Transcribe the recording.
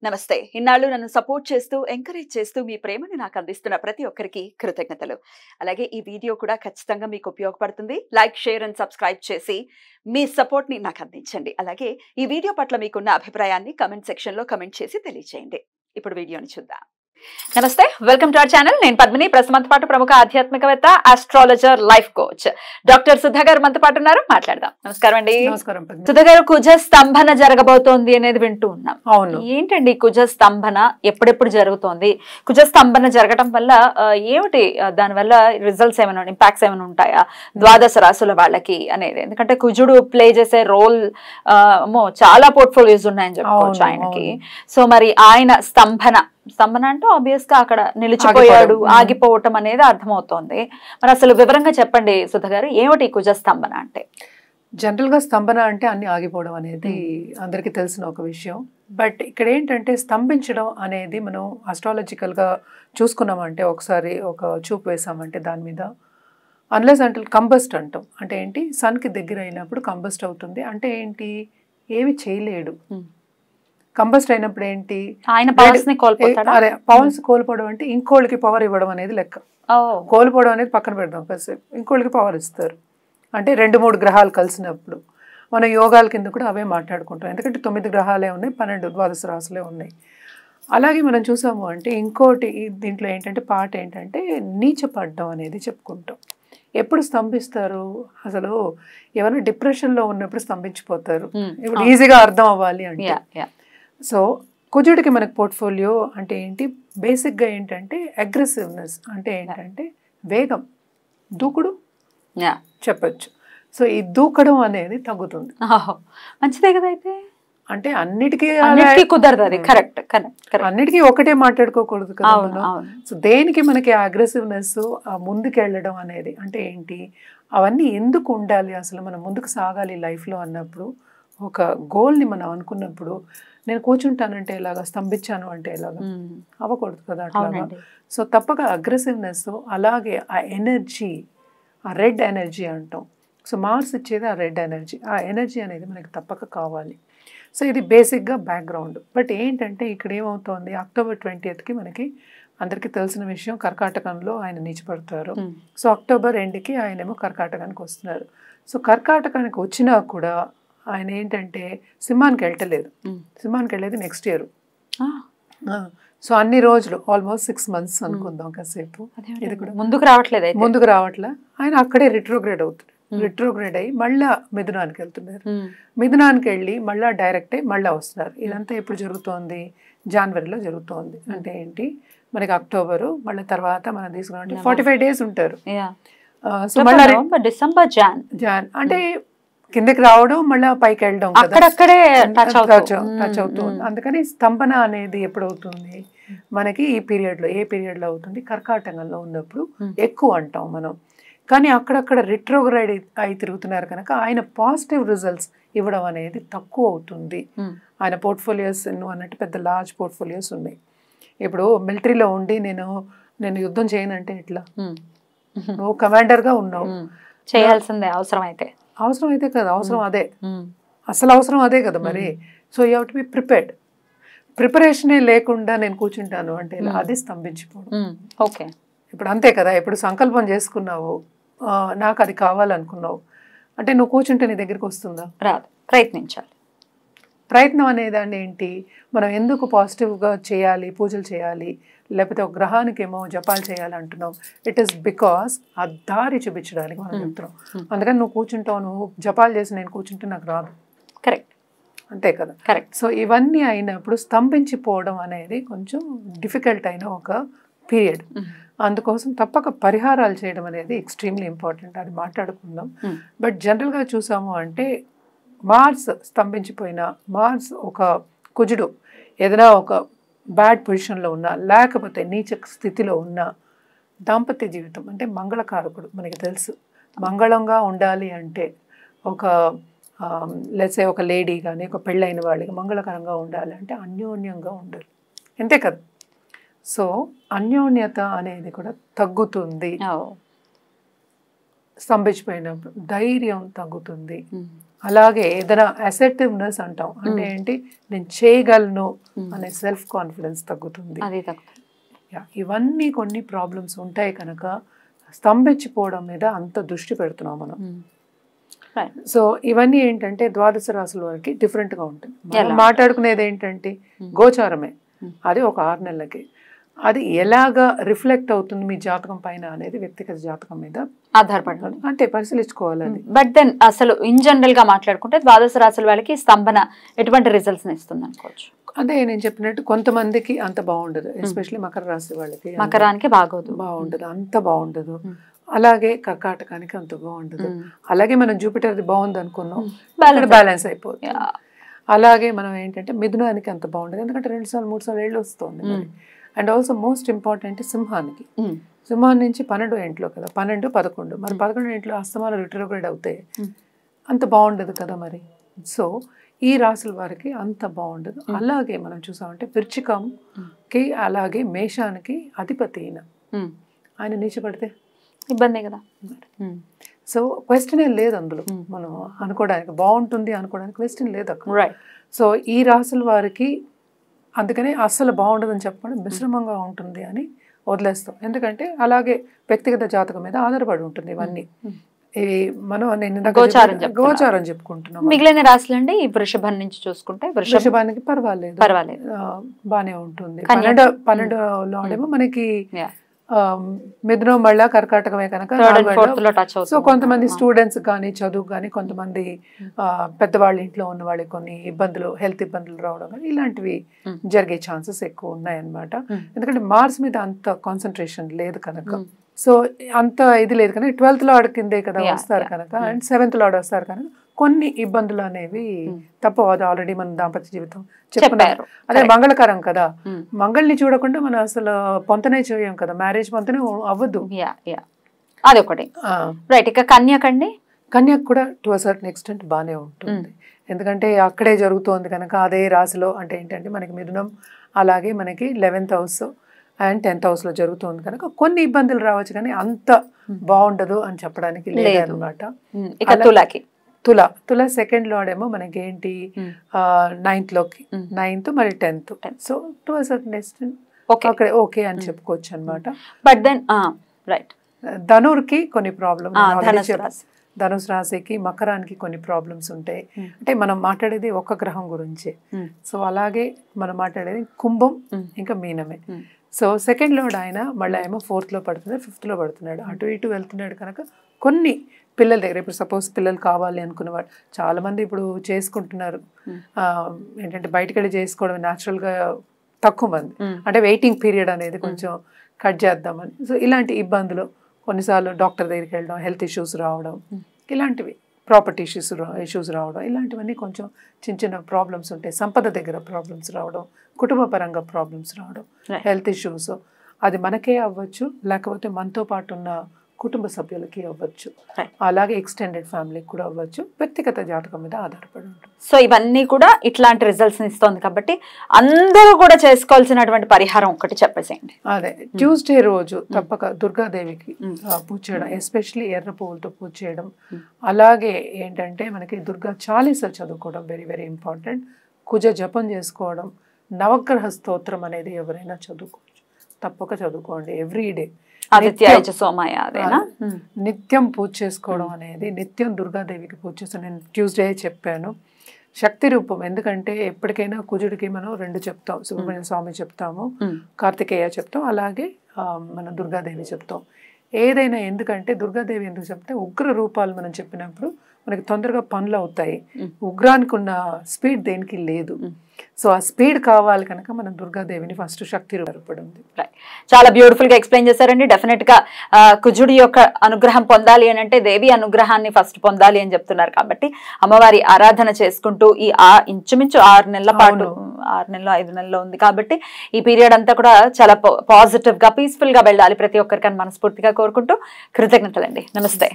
నమస్తే. ఇన్నాళ్ళు నన్ను సపోర్ట్ చేస్తూ, ఎంకరేజ్ చేస్తూ మీ ప్రేమని నాకు అందిస్తున్న ప్రతి ఒక్కరికి కృతజ్ఞతలు. అలాగే ఈ వీడియో కూడా ఖచ్చితంగా మీకు ఉపయోగపడుతుంది. లైక్, షేర్ అండ్ సబ్స్క్రైబ్ చేసి మీ సపోర్ట్‌ని నాకు అందించండి. అలాగే ఈ వీడియో పట్ల మీకున్న అభిప్రాయాన్ని కామెంట్ సెక్షన్‌లో కామెంట్ చేసి తెలియజేయండి. ఇప్పుడు వీడియోని చూద్దాం. నమస్తే, వెల్కమ్ టు అవర్ ఛానల్. నేను పద్మిని. ప్రస్తుతం పాటు ప్రముఖ ఆధ్యాత్మికవేత్త, astrologer, life coach doctor Sudha గారు మనతో పాటు ఉన్నారు. మాట్లాడదాం. నమస్కారం అండి. నమస్కారం. సుధా గారు, కుజ స్తంభన జరగబోతోంది అనేది వింటూ ఉన్నాం. అవును. ఏంటండి కుజ స్తంభన? ఎప్పుడెప్పుడు జరుగుతోంది? కుజ స్తంభన జరగడం వల్ల ఏమిటి దానివల్ల రిజల్ట్స్ ఏమైనా, ఇంపాక్ట్స్ ఏమైనా ఉంటాయా ద్వాదశ రాశుల వాళ్ళకి అనేది? ఎందుకంటే కుజుడు ప్లే చేసే రోల్ చాలా పోర్ట్ఫోలియోస్ ఉన్నాయని చెప్పుకోవచ్చు ఆయనకి. సో మరి ఆయన స్తంభన అంటే ఆబ్వియస్ గా అక్కడ నిలిచిపోయాడు, ఆగిపోవటం అనేది అర్థమవుతోంది. మరి అసలు వివరంగా చెప్పండి సుధ గారు, ఏమిటి కుజ స్తంభన అంటే? జనరల్ గా స్తంభన అంటే అన్ని ఆగిపోవడం అనేది అందరికీ తెలిసిన ఒక విషయం. బట్ ఇక్కడ ఏంటంటే స్తంభించడం అనేది మనం అస్ట్రాలజికల్ గా చూసుకున్నామంటే, ఒకసారి ఒక చూపు వేసామంటే దాని మీద, అన్లెస్ అంటే కంబస్ట్ అంటాం. అంటే ఏంటి, సన్ కి దగ్గర అయినప్పుడు కంబస్ట్ అవుతుంది. అంటే ఏంటి, ఏమి చేయలేడు. కంబస్ట్ అయినప్పుడు ఏంటి, ఆయన పవర్స్ ని కోల్పోతాడా? అదే పవర్స్ కోల్పోవడం అంటే ఇంకోళ్ళకి పవర్ ఇవ్వడం అనేది లెక్క. కోల్పోవడం అనేది పక్కన పెడదాం, కాసేపు ఇంకోళ్ళకి పవర్ ఇస్తారు. అంటే 2-3 గ్రహాలు కలిసినప్పుడు మనం యోగాల కింద కూడా అవే మాట్లాడుకుంటాం. ఎందుకంటే 9 గ్రహాలే ఉన్నాయి, 12 ద్వాదశ రాశులే ఉన్నాయి. అలాగే మనం చూసాము అంటే ఇంకోటి దీంట్లో ఏంటంటే పార్ట్ ఏంటంటే నీచపడడం అనేది చెప్పుకుంటాం. ఎప్పుడు స్తంభిస్తారు? అసలు ఎవరైనా డిప్రెషన్లో ఉన్నప్పుడు స్తంభించిపోతారు. ఇప్పుడు ఈజీగా అర్థం అవ్వాలి అంటే, సో కుజుడికి మనకు పోర్ట్ఫోలియో అంటే ఏంటి, బేసిక్గా ఏంటంటే అగ్రెసివ్నెస్, అంటే ఏంటంటే వేగం, దూకుడు చెప్పచ్చు. సో ఈ దూకడం అనేది తగ్గుతుంది. మంచిదే కదా. అయితే అంటే అన్నిటికీ కుదరదు అది. కరెక్ట్. అన్నిటికీ ఒకటే మాట్లాడుకోకూడదు కదా. సో దేనికి మనకి అగ్రెసివ్నెస్, ముందుకెళ్ళడం అనేది అంటే ఏంటి, అవన్నీ ఎందుకు ఉండాలి, అసలు మనం ముందుకు సాగాలి లైఫ్లో అన్నప్పుడు, ఒక గోల్ని మనం అనుకున్నప్పుడు నేను కూర్చుంటానంటే ఇలాగా, స్తంభించాను అంటే ఇలాగా అవ్వకూడదు కదా అట్లాగా. సో తప్పక అగ్రెసివ్నెస్, అలాగే ఆ ఎనర్జీ, ఆ రెడ్ ఎనర్జీ అంటాం. సో మార్స్ ఇచ్చేది ఆ రెడ్ ఎనర్జీ. ఆ ఎనర్జీ అనేది మనకి తప్పక కావాలి. సో ఇది బేసిక్గా బ్యాక్గ్రౌండ్. బట్ ఏంటంటే ఇక్కడ ఏమవుతోంది, అక్టోబర్ 20కి మనకి అందరికీ తెలిసిన విషయం, కర్కాటకంలో ఆయన నీచిపడతారు. సో అక్టోబర్ ఎండ్కి ఆయనేమో కర్కాటకానికి వస్తున్నారు. సో కర్కాటకానికి వచ్చినా కూడా ఆయన ఏంటంటే సింహానికి వెళ్ళలేదు. సింహానికి వెళ్ళేది నెక్స్ట్ ఇయర్. సో అన్ని రోజులు ఆల్మోస్ట్ 6 months అనుకుందాం కాసేపు. ఇది కూడా ముందుకు రావట్లే. ఆయన అక్కడే రిట్రోగ్రేడ్ అవుతాడు. రిట్రోగ్రేడ్ అయ్యి మళ్ళా మిథునానికి వెళ్తున్నారు. మిథునానికి వెళ్ళి మళ్ళా డైరెక్ట్ అయ్యి మళ్ళీ వస్తున్నారు. ఇదంతా ఎప్పుడు జరుగుతోంది, జనవరిలో జరుగుతోంది. అంటే ఏంటి, మనకి అక్టోబరు, మళ్ళీ తర్వాత మనం తీసుకున్నాం 45 days ఉంటారు. సో మళ్ళీ డిసెంబర్, జాన్ అంటే కిందకి రావడం, మళ్ళీ పైకి వెళ్ళడం, టచ్ అవుతుంది. అందుకని స్తంభన అనేది ఎప్పుడవుతుంది మనకి, ఈ పీరియడ్లో. ఏ పీరియడ్లో అవుతుంది, కర్కాటకంలో ఉన్నప్పుడు ఎక్కువ అంటాం మనం. కానీ అక్కడక్కడ రిట్రోగ్రైడ్ అయి తిరుగుతున్నారు కనుక ఆయన పాజిటివ్ రిజల్ట్స్ ఇవ్వడం అనేది తక్కువ అవుతుంది. ఆయన పోర్ట్ఫోలియోస్ నువ్వు అన్నట్టు పెద్ద లార్జ్ పోర్ట్ఫోలియోస్ ఉన్నాయి. ఇప్పుడు మిలిటరీలో ఉండి నేను యుద్ధం చేయనంటే ఎట్లా, నువ్వు కమాండర్గా ఉన్నావు, చేయాల్సిందే అవసరం అయితే కదా, అవసరం అదే, అసలు అవసరం అదే కదా మరి. So you have to be prepared. ప్రిపరేషనే లేకుండా నేను కూర్చుంటాను అంటే అది స్తంభించిపోవడం. ఓకే, ఇప్పుడు అంతే కదా. ఇప్పుడు సంకల్పం చేసుకున్నావు, నాకు అది కావాలనుకున్నావు అంటే నువ్వు కూర్చుంటే నీ దగ్గరికి వస్తుందా? రాదు. ప్రయత్నించాలి. ప్రయత్నం అనేదాన్ని ఏంటి, మనం ఎందుకు పాజిటివ్గా చేయాలి, పూజలు చేయాలి, లేకపోతే ఒక గ్రహానికి ఏమో జపాలు చేయాలి అంటున్నాం. ఇట్ ఈస్ బికాస్ ఆ దారి చూపించడానికి మనం చెప్తున్నాం. అందుకని నువ్వు కూర్చుంటావు, నువ్వు జపాలు చేసి నేను కూర్చుంటే నాకు రాదు. కరెక్ట్, అంతే కదా. కరెక్ట్. సో ఇవన్నీ అయినప్పుడు స్తంభించిపోవడం అనేది కొంచెం డిఫికల్ట్ అయిన ఒక పీరియడ్. అందుకోసం తప్పక పరిహారాలు చేయడం అనేది ఎక్స్ట్రీమ్లీ ఇంపార్టెంట్. అది మాట్లాడుకుందాం. బట్ జనరల్గా చూసాము అంటే మార్స్ స్తంభించిపోయిన, మార్స్ ఒక కుజుడు ఏదైనా ఒక బ్యాడ్ పొజిషన్లో ఉన్నా, లేకపోతే నీచ స్థితిలో ఉన్న, దాంపత్య జీవితం అంటే మంగళకారకుడు మనకి తెలుసు. మంగళంగా ఉండాలి అంటే ఒక లెట్సే ఒక లేడీ కానీ ఒక పెళ్ళైన వాళ్ళకి మంగళకరంగా ఉండాలి అంటే అన్యోన్యంగా ఉండాలి, అంతే కదా. సో అన్యోన్యత అనేది కూడా తగ్గుతుంది స్తంభించిపోయినప్పుడు. ధైర్యం తగ్గుతుంది, అలాగే ఏదైనా అసెర్టివ్నెస్ అంటాం, అంటే ఏంటి, నేను చేయగలను అనే సెల్ఫ్ కాన్ఫిడెన్స్ తగ్గుతుంది. ఇవన్నీ కొన్ని ప్రాబ్లమ్స్ ఉంటాయి కనుక స్తంభించిపోవడం మీద అంత దృష్టి పెడుతున్నాం మనం. సో ఇవన్నీ ఏంటంటే ద్వాదశ రాశుల వారికి డిఫరెంట్గా ఉంటుంది. మనం మాట్లాడుకునేది ఏంటంటే గోచారమే, అది ఒక 6 నెలలకి. అది ఎలాగా రిఫ్లెక్ట్ అవుతుంది మీ జాతకం పైన అనేది వ్యక్తిగత జాతకం మీద ఆధారపడాలి, అంటే పరిశీలించుకోవాలి అది. బట్ దెన్ అసలు ఇన్ జనరల్ గా మాట్లాడుకుంటే ద్వాదశ రాశుల వాళ్ళకి స్తంభన ఎటువంటి రిజల్ట్స్ ఇస్తుంది అనుకోవచ్చు? అదే నేను చెప్పినట్టు కొంతమందికి అంత బాగుండదు, ఎస్పెషల్లీ మకర రాశి వాళ్ళకి మకరానికి బాగుండదు, అంత బాగుండదు. అలాగే కర్కాటకానికి అంత బాగుండదు. అలాగే మనం జూపిటర్ బాగుంది అనుకున్నాం, బ్యాలెన్స్ అయిపోతుంది. అలాగే మనం ఏంటంటే మిథునానికి అంత బాగుండదు, ఎందుకంటే 2 సార్లు 3 సార్లు ఏళ్ళు వస్తుంది. అండ్ ఆల్సో మోస్ట్ ఇంపార్టెంట్ సింహానికి, సింహాన్ నుంచి 12 ఇంట్లో కదా, 12, 11, మరి 11 ఇంట్లో అస్తమాలు రిట్రోగ్రేడ్ అవుతాయి, అంత బాగుండదు కదా మరి. సో ఈ రాశుల వారికి అంత బాగుండదు. అలాగే మనం చూసామంటే వృశ్చికంకి అలాగే మేషానికి అధిపతి ఆయన నీచపడితే ఇబ్బంది కదా. సో క్వశ్చన్ ఏం లేదు అందులో, మనం అనుకోవడానికి బాగుంటుంది అనుకోవడానికి క్వశ్చన్ లేదు అక్కడ. సో ఈ రాశుల వారికి అందుకనే అస్సలు బాగుండదని చెప్పడం మిశ్రమంగా ఉంటుంది అని వదిలేస్తాం, ఎందుకంటే అలాగే వ్యక్తిగత జాతకం మీద ఆధారపడి ఉంటుంది ఇవన్నీ. ఇవి మనం గోచారం చెప్పుకుంటున్నాం. మిగిలిన రాశులు అండి ఈ వృషభం నుంచి చూసుకుంటే వృషభానికి పర్వాలేదు బానే ఉంటుంది. 12లో ఏమో మనకి మిథునం మళ్ళా కర్కాటకమే కనుక. సో కొంతమంది స్టూడెంట్స్ కానీ చదువు కానీ, కొంతమంది పెద్దవాళ్ళ ఇంట్లో ఉన్న వాళ్ళకి కొన్ని ఇబ్బందులు, హెల్త్ ఇబ్బందులు రావడం కానీ ఇలాంటివి జరిగే ఛాన్సెస్ ఎక్కువ ఉన్నాయన్నమాట. ఎందుకంటే మార్స్ మీద అంత కాన్సన్ట్రేషన్ లేదు కనుక. సో అంత ఇది లేదు కనుక 12th లార్డ్ కిందే కదా వస్తారు కనుక, అండ్ 7th లార్డ్ వస్తారు కనుక కొన్ని ఇబ్బందులు అనేవి తప్పవు. అది ఆల్రెడీ మన దాంపత్య జీవితం చెప్పుకున్నారు. అదే మంగళకరం కదా, మంగళని చూడకుండా మనం అసలు పొంతనే చేయం కదా, మ్యారేజ్ పొంతనే అవ్వదు. అదొకటి. రైట్. ఇక కన్యకండి, కన్యకు కూడా టు అ సర్టన్ ఎక్స్టెంట్ బాగానే ఉంటుంది, ఎందుకంటే అక్కడే జరుగుతోంది కనుక. అదే రాశిలో అంటే ఏంటంటే మనకి మిథునం, అలాగే మనకి 11th హౌస్ అండ్ 10th హౌస్లో జరుగుతుంది కనుక కొన్ని ఇబ్బందులు రావచ్చు, కానీ అంత బాగుండదు అని చెప్పడానికి లేదనమాట. తుల సెకండ్ లార్డ్ ఏమో మనకి ఏంటి 9th లోకి, 9th మరి 10th. So to a certain extent అక్కడ ఓకే అని చెప్పుకోవచ్చు అనమాట. బట్ దెన్ రైట్, ధనుర్కి కొన్ని ప్రాబ్లమ్, ధనుసు రాశికి మకరానికి కొన్ని ప్రాబ్లమ్స్ ఉంటాయి. అంటే మనం మాట్లాడేది ఒక గ్రహం గురించి. సో అలాగే మనం మాట్లాడేది కుంభం ఇంకా మీనమే. సో సెకండ్ లార్డ్ ఆయన మళ్ళీ ఏమో 4th లో పడుతున్నాడు, 5th లో పడుతున్నాడు, అటు ఇటు వెళ్తున్నాడు కనుక కొన్ని పిల్లల దగ్గర, ఇప్పుడు సపోజ్ పిల్లలు కావాలి అనుకున్నవాడు చాలా మంది ఇప్పుడు చేసుకుంటున్నారు, ఏంటంటే బయటకు వెళ్ళి చేసుకోవడం న్యాచురల్గా తక్కువ మంది, అంటే వెయిటింగ్ పీరియడ్ అనేది కొంచెం కట్ చేద్దామని. సో ఇలాంటి ఇబ్బందులు కొన్నిసార్లు డాక్టర్ దగ్గరికి వెళ్ళడం, హెల్త్ ఇష్యూస్ రావడం, ఇలాంటివి ప్రాపర్టీ ఇష్యూస్ రావడం, ఇలాంటివన్నీ కొంచెం చిన్న చిన్న ప్రాబ్లమ్స్ ఉంటాయి. సంపద దగ్గర ప్రాబ్లమ్స్ రావడం, కుటుంబ పరంగా ప్రాబ్లమ్స్ రావడం, హెల్త్ ఇష్యూస్, అది మనకే అవ్వచ్చు, లేకపోతే మనతో పాటు ఉన్న కుటుంబ సభ్యులకి అవ్వచ్చు, అలాగే ఎక్స్టెండెడ్ ఫ్యామిలీకి కూడా అవ్వచ్చు. వ్యక్తిగత జాతకం మీద ఆధారపడి ఉంటుంది. సో ఇవన్నీ కూడా ఇట్లాంటి రిజల్ట్స్ ఇస్తుంది కాబట్టి అందరూ కూడా చేసుకోవాల్సినటువంటి పరిహారం ఒకటి చెప్పేసేయండి. అదే ట్యూస్డే రోజు తప్పక దుర్గాదేవికి పూజ చేయడం, ఎస్పెషల్లీ ఎర్ర పువ్వులతో పూజ చేయడం. అలాగే ఏంటంటే మనకి దుర్గా చాలీసా చదువుకోవడం వెరీ వెరీ ఇంపార్టెంట్. కుజ జపం చేసుకోవడం, నవగ్రహ స్తోత్రం అనేది ఎవరైనా చదువుకోవచ్చు, తప్పక చదువుకోండి ఎవ్రీడే. నిత్యం పూజ చేసుకోవడం అనేది, నిత్యం దుర్గాదేవికి పూజ చేస్తాను. నేను ట్యూస్డే చెప్పాను శక్తి రూపం, ఎందుకంటే ఎప్పటికైనా కుజుడికి మనం 2 చెప్తాం, సుబ్రహ్మణ్య స్వామి చెప్తాము, కార్తికేయ చెప్తాం, అలాగే మన దుర్గాదేవి చెప్తాం. ఏదైనా ఎందుకంటే దుర్గాదేవి ఎందుకు చెప్తే ఉగ్ర రూపాలు మనం చెప్పినప్పుడు మనకి తొందరగా పనులు అవుతాయి. ఉగ్రానికి ఉన్న స్పీడ్ దేనికి లేదు. సో ఆ స్పీడ్ కావాలి కనుక మనం దుర్గాదేవిని ఫస్ట్ శక్తి రూపడి ఉంది. చాలా బ్యూటిఫుల్ గా ఎక్స్ప్లెయిన్ చేశారండి. డెఫినెట్ గా కుజుడి యొక్క అనుగ్రహం పొందాలి అని అంటే దేవి అనుగ్రహాన్ని ఫస్ట్ పొందాలి అని చెప్తున్నారు కాబట్టి అమ్మవారి ఆరాధన చేసుకుంటూ ఈ ఇంచుమించు 6 నెలల పాటు 6 నెలలు 5 నెలలు ఉంది కాబట్టి ఈ పీరియడ్ అంతా కూడా చాలా పాజిటివ్ గా పీస్ఫుల్ గా వెళ్ళాలి ప్రతి ఒక్కరికని మనస్ఫూర్తిగా కోరుకుంటూ కృతజ్ఞతలండి. నమస్తే.